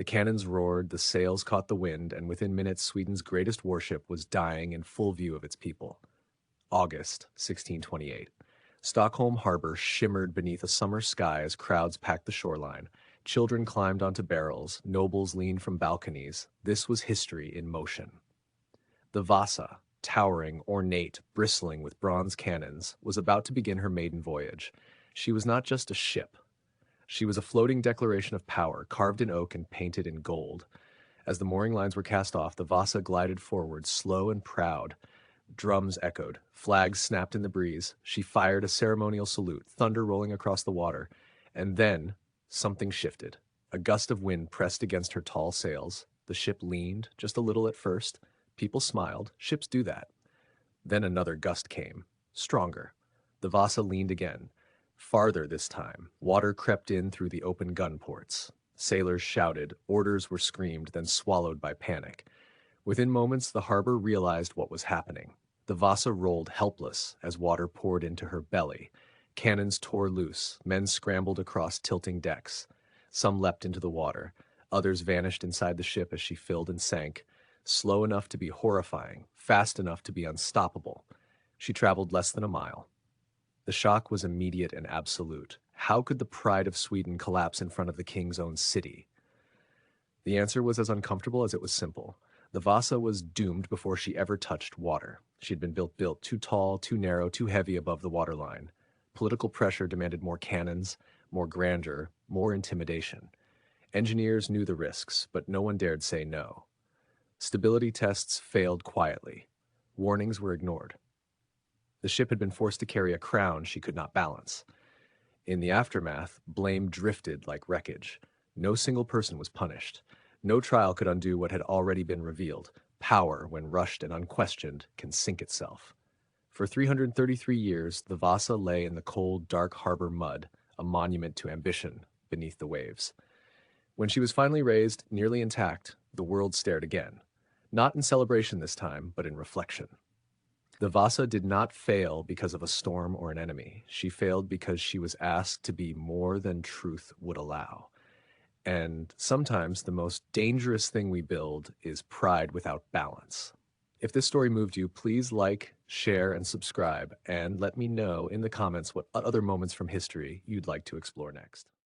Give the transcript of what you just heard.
The cannons roared, the sails caught the wind, and within minutes Sweden's greatest warship was dying in full view of its people. August 1628. Stockholm harbor shimmered beneath a summer sky as crowds packed the shoreline. Children climbed onto barrels, nobles leaned from balconies. This was history in motion. The Vasa, towering, ornate, bristling with bronze cannons, was about to begin her maiden voyage. She was not just a ship. She was a floating declaration of power, carved in oak and painted in gold. As the mooring lines were cast off, the Vasa glided forward, slow and proud. Drums echoed, flags snapped in the breeze. She fired a ceremonial salute, thunder rolling across the water. And then something shifted. A gust of wind pressed against her tall sails. The ship leaned, just a little at first. People smiled. Ships do that. Then another gust came, stronger. The Vasa leaned again. Farther this time. Water crept in through the open gun ports. Sailors shouted. Orders were screamed, then swallowed by panic. Within moments, the harbor realized what was happening. The Vasa rolled helpless as water poured into her belly. Cannons tore loose. Men scrambled across tilting decks. Some leapt into the water. Others vanished inside the ship as she filled and sank. Slow enough to be horrifying, fast enough to be unstoppable. She traveled less than a mile. The shock was immediate and absolute. How could the pride of Sweden collapse in front of the king's own city? The answer was as uncomfortable as it was simple. The Vasa was doomed before she ever touched water. She had been built too tall, too narrow, too heavy above the waterline. Political pressure demanded more cannons, more grandeur, more intimidation. Engineers knew the risks, but no one dared say no. Stability tests failed quietly. Warnings were ignored. The ship had been forced to carry a crown she could not balance. In the aftermath, blame drifted like wreckage. No single person was punished. No trial could undo what had already been revealed. Power, when rushed and unquestioned, can sink itself. For 333 years, the Vasa lay in the cold, dark harbor mud, a monument to ambition beneath the waves. When she was finally raised, nearly intact, the world stared again. Not in celebration this time, but in reflection. The Vasa did not fail because of a storm or an enemy. She failed because she was asked to be more than truth would allow. And sometimes the most dangerous thing we build is pride without balance. If this story moved you, please like, share, and subscribe, and let me know in the comments what other moments from history you'd like to explore next.